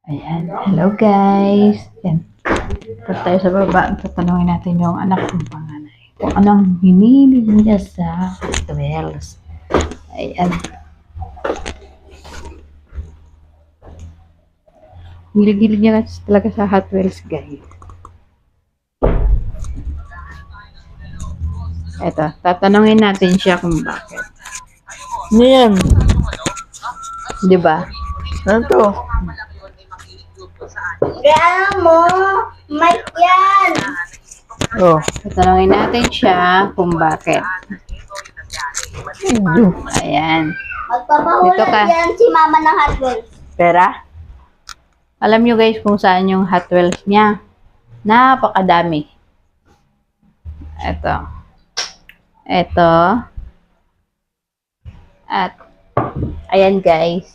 Ayan. Hello guys. Ayan. Punta tayo sa baba. Tatanungin natin yung anak kong panganay. Kung anong hinilig niya sa Hot Wheels. Ayan. Hilig-hilig niya talaga sa Hot Wheels guys. Eto. Tatanungin natin siya kung bakit. Ano yan? Diba? Ano to? Kaya mo, mic yan. Oh. Tatanungin natin siya kung bakit. Ayan. Magpapahulan Dito ka. yan si mama ng Hot Wheels. Pera? Alam nyo guys kung saan yung Hot Wheels niya. Napakadami. Ito. Ito. At, ayan guys.